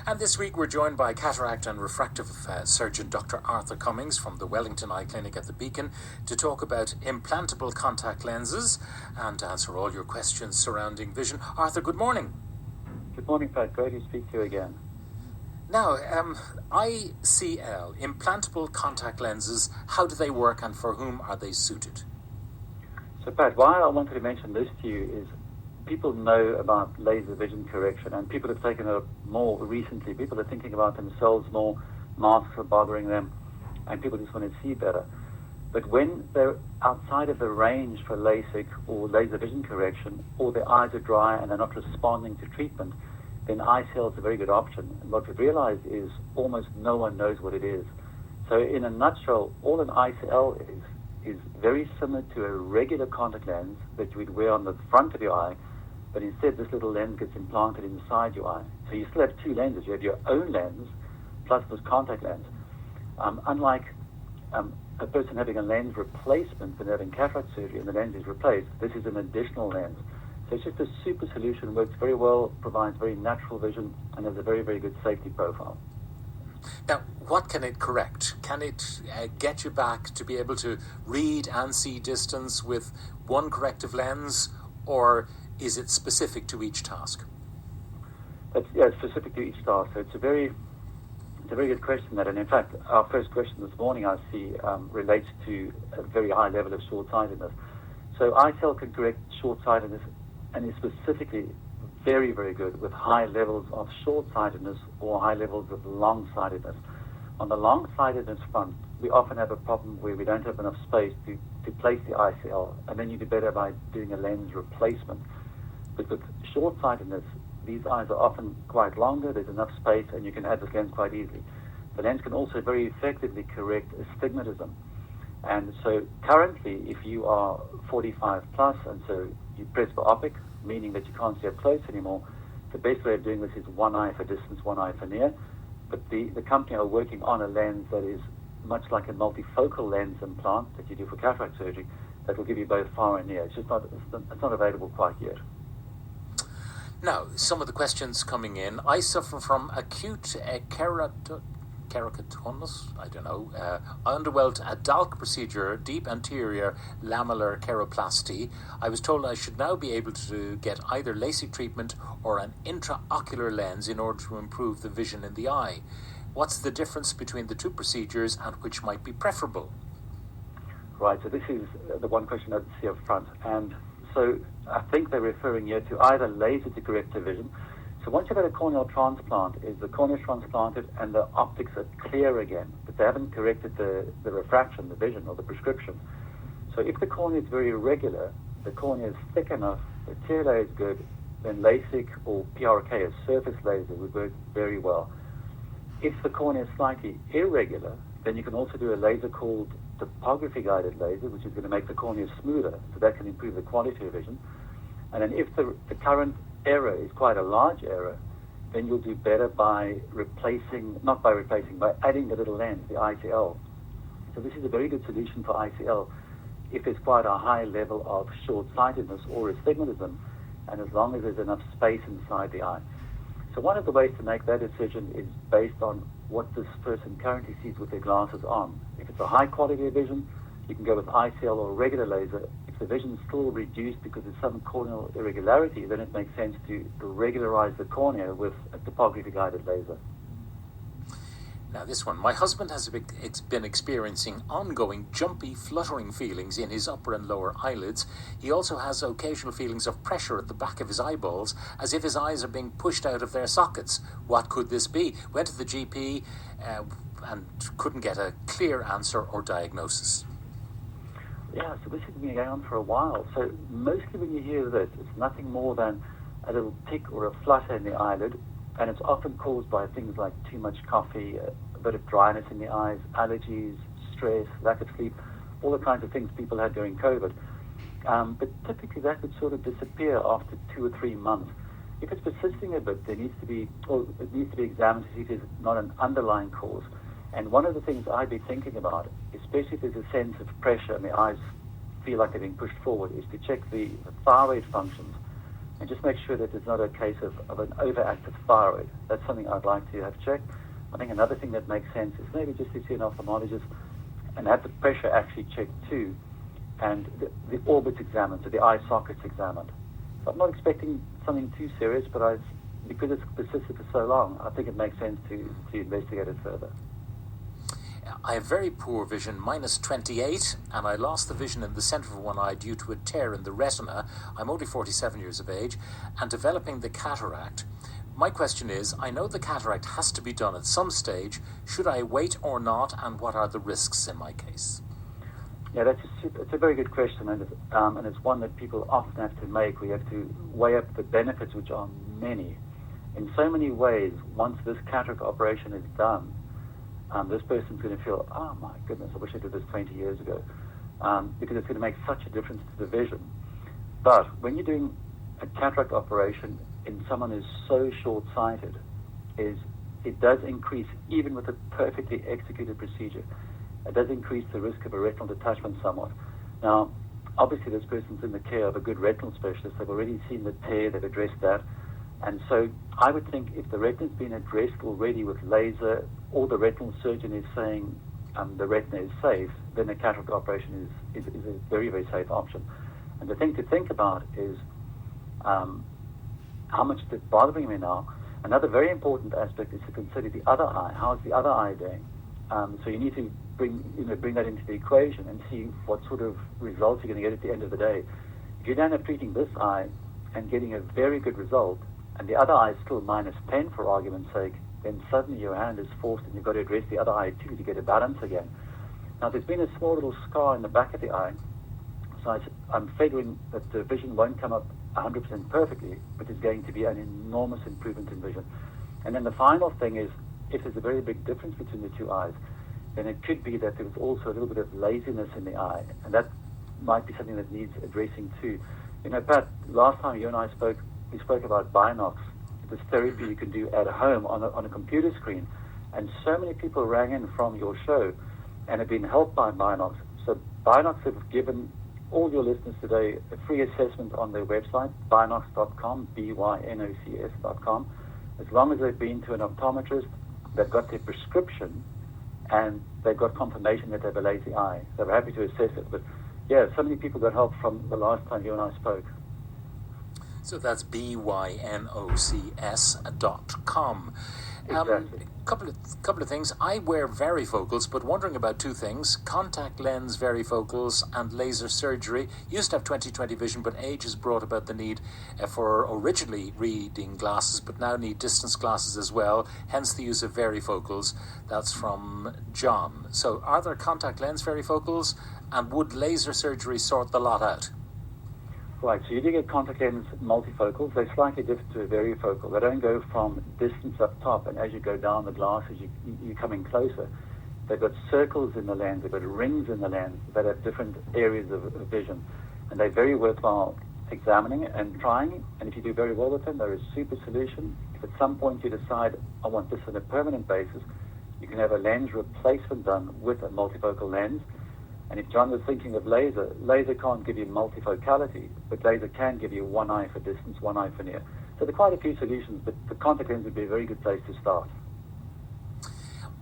And this week we're joined by cataract and refractive surgeon Dr. Arthur Cummings from the Wellington Eye Clinic at the Beacon to talk about implantable contact lenses and to answer all your questions surrounding vision. Arthur, good morning. Good morning, Pat. Great to speak to you again. Now, ICL, implantable contact lenses, how do they work and for whom are they suited? So, Pat, why I wanted to mention this to you is people know about laser vision correction, and people have taken it up more recently. People are thinking about themselves more, masks are bothering them, and people just want to see better. But when they're outside of the range for LASIK or laser vision correction, or their eyes are dry and they're not responding to treatment, then ICL is a very good option. And what we've realized is almost no one knows what it is. So in a nutshell, all an ICL is very similar to a regular contact lens that you would wear on the front of your eye, but instead this little lens gets implanted inside your eye. So you still have two lenses. You have your own lens plus this contact lens. Unlike a person having a lens replacement when they're having cataract surgery and the lens is replaced, this is an additional lens. So it's just a super solution, works very well, provides very natural vision, and has a very, very good safety profile. Now, what can it correct? Can it get you back to be able to read and see distance with one corrective lens, or is it specific to each task? It's specific to each task. So it's a very good question, that, and in fact, our first question this morning I see relates to a very high level of short-sightedness. So ICL can correct short-sightedness, and is specifically very, very good with high levels of short-sightedness or high levels of long-sightedness. On the long-sightedness front, we often have a problem where we don't have enough space to place the ICL, and then you do better by doing a lens replacement. But with short-sightedness, these eyes are often quite longer, there's enough space, and you can add this lens quite easily. The lens can also very effectively correct astigmatism. And so currently, if you are 45 plus, and so you presbyopic, meaning that you can't see up close anymore, the best way of doing this is one eye for distance, one eye for near. But the company are working on a lens that is much like a multifocal lens implant that you do for cataract surgery that will give you both far and near. It's not available quite yet. Now, some of the questions coming in. I suffer from acute keratoconus, I underwent a DALC procedure, deep anterior lamellar keroplasty. I was told I should now be able to get either LASIK treatment or an intraocular lens in order to improve the vision in the eye. What's the difference between the two procedures and which might be preferable? Right, so this is the one question I see up front. And so I think they're referring here to either laser to correct the vision. So once you've had a corneal transplant, is the cornea transplanted and the optics are clear again, but they haven't corrected the refraction, the vision, or the prescription. So if the cornea is very irregular, the cornea is thick enough, the tear layer is good, then LASIK or PRK, a surface laser, would work very well. If the cornea is slightly irregular, then you can also do a laser called topography-guided laser, which is going to make the cornea smoother, so that can improve the quality of vision. And then if the current error is quite a large error, then you'll do better by adding the little lens, the ICL. So this is a very good solution for ICL if there's quite a high level of short-sightedness or astigmatism, and as long as there's enough space inside the eye. So one of the ways to make that decision is based on what this person currently sees with their glasses on. If it's a high quality of vision, you can go with ICL or regular laser. If the vision is still reduced because of some corneal irregularity, then it makes sense to regularize the cornea with a topography-guided laser. Now this one. My husband has been experiencing ongoing jumpy, fluttering feelings in his upper and lower eyelids. He also has occasional feelings of pressure at the back of his eyeballs, as if his eyes are being pushed out of their sockets. What could this be? Went to the GP and couldn't get a clear answer or diagnosis. Yeah, so this has been going on for a while. So mostly when you hear this, it's nothing more than a little tick or a flutter in the eyelid, and it's often caused by things like too much coffee, a bit of dryness in the eyes, allergies, stress, lack of sleep, all the kinds of things people had during COVID. But typically that would sort of disappear after 2 or 3 months. If it's persisting a bit, it needs to be examined to see if there's not an underlying cause. And one of the things I'd be thinking about, especially if there's a sense of pressure and the eyes feel like they're being pushed forward, is to check the thyroid functions. and just make sure that it's not a case of an overactive thyroid. That's something I'd like to have checked. I think another thing that makes sense is maybe just to see an ophthalmologist and have the pressure actually checked too, and the orbits examined, so the eye sockets examined. So I'm not expecting something too serious, but because it's persisted for so long, I think it makes sense to investigate it further. I have very poor vision, -28, and I lost the vision in the center of one eye due to a tear in the retina. I'm only 47 years of age and developing the cataract. My question is, I know the cataract has to be done at some stage. Should I wait or not, and what are the risks in my case? Yeah, it's a very good question, and it's one that people often have to make. We have to weigh up the benefits, which are many. In so many ways, once this cataract operation is done, this person's going to feel, oh my goodness, I wish I did this 20 years ago, because it's going to make such a difference to the vision. But when you're doing a cataract operation in someone who's so short-sighted, it does increase, even with a perfectly executed procedure, it does increase the risk of a retinal detachment somewhat. Now, obviously this person's in the care of a good retinal specialist. They've already seen the tear, they've addressed that. And so I would think if the retina's been addressed already with laser, or the retinal surgeon is saying the retina is safe, then a cataract operation is a very, very safe option. And the thing to think about is how much is it bothering me now? Another very important aspect is to consider the other eye. How's the other eye doing? So you need to bring that into the equation and see what sort of results you're going to get at the end of the day. If you end up treating this eye and getting a very good result, and the other eye is still -10 for argument's sake, then suddenly your hand is forced and you've got to address the other eye too to get a balance again. Now there's been a small little scar in the back of the eye, so I'm figuring that the vision won't come up 100% perfectly, but it's going to be an enormous improvement in vision. And then the final thing is, if there's a very big difference between the two eyes, then it could be that there was also a little bit of laziness in the eye, and that might be something that needs addressing too. You know, Pat, last time you and I spoke, we spoke about Binox, this therapy you can do at home on a computer screen, and so many people rang in from your show and have been helped by Binox. So Binox have given all your listeners today a free assessment on their website, binox.com, BYNOCS.com. As long as they've been to an optometrist, they've got their prescription, and they've got confirmation that they have a lazy eye. They're happy to assess it. But yeah, so many people got help from the last time you and I spoke. So that's BYNOCS.com. Exactly. Couple of things. I wear varifocals, but wondering about two things: contact lens varifocals and laser surgery. Used to have 20/20 vision, but age has brought about the need for originally reading glasses, but now need distance glasses as well, hence the use of varifocals. That's from John. So are there contact lens varifocals, and would laser surgery sort the lot out? Right, so you do get contact lens multifocals. They're slightly different to a varifocal. They don't go from distance up top, and as you go down the glasses, you're coming closer. They've got circles in the lens, they've got rings in the lens that have different areas of vision. And they're very worthwhile examining and trying, and if you do very well with them, they're a super solution. If at some point you decide, I want this on a permanent basis, you can have a lens replacement done with a multifocal lens. And if John was thinking of laser can't give you multifocality, but laser can give you one eye for distance, one eye for near. So there are quite a few solutions, but the contact lens would be a very good place to start.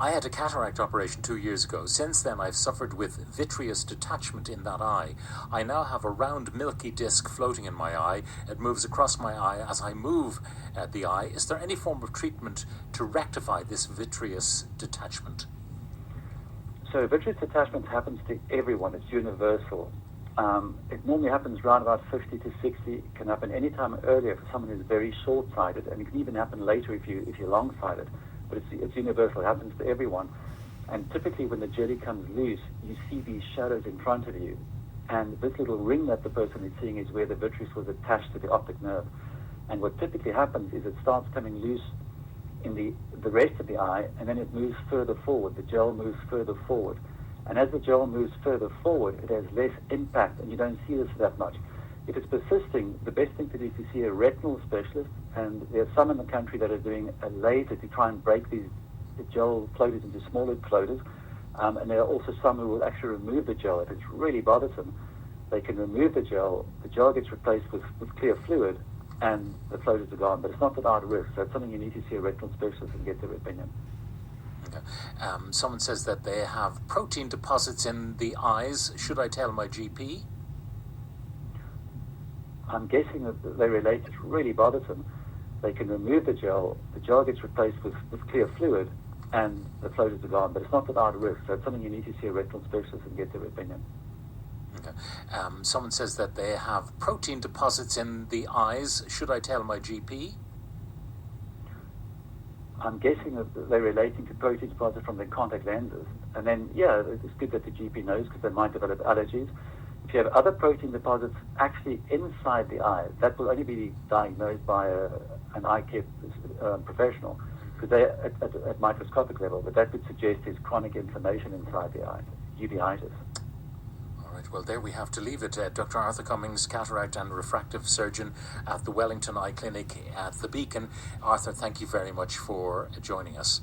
I had a cataract operation 2 years ago. Since then, I've suffered with vitreous detachment in that eye. I now have a round milky disc floating in my eye. It moves across my eye as I move the eye. Is there any form of treatment to rectify this vitreous detachment? So vitreous detachment happens to everyone. It's universal. It normally happens around about 50 to 60. It can happen any time earlier for someone who's very short-sighted, and it can even happen later if you're long-sighted. But it's universal. It happens to everyone. And typically when the jelly comes loose, you see these shadows in front of you. And this little ring that the person is seeing is where the vitreous was attached to the optic nerve. And what typically happens is it starts coming loose in the rest of the eye, and then it moves further forward. The gel moves further forward. And as the gel moves further forward, it has less impact, and you don't see this that much. If it's persisting, the best thing to do is to see a retinal specialist, and there are some in the country that are doing a laser to try and break the gel floaters into smaller floaters, and there are also some who will actually remove the gel. If it's really bothersome, they can remove the gel gets replaced with clear fluid, and the floaters are gone. But it's not without risk. So it's something you need to see a retinal specialist and get their opinion. Okay. Someone says that they have protein deposits in the eyes. Should I tell my GP? I'm guessing that they relate. It's really bothersome. They can remove the gel gets replaced with clear fluid, and the floaters are gone. But it's not without risk. So it's something you need to see a retinal specialist and get their opinion. Okay. Someone says that they have protein deposits in the eyes. Should I tell my GP? I'm guessing that they're relating to protein deposits from their contact lenses. And then, yeah, it's good that the GP knows because they might develop allergies. If you have other protein deposits actually inside the eye, that will only be diagnosed by an eye care professional because they're at microscopic level, but that would suggest there's chronic inflammation inside the eye, uveitis. All right, well, there we have to leave it. Dr. Arthur Cummings, cataract and refractive surgeon at the Wellington Eye Clinic at the Beacon. Arthur, thank you very much for joining us.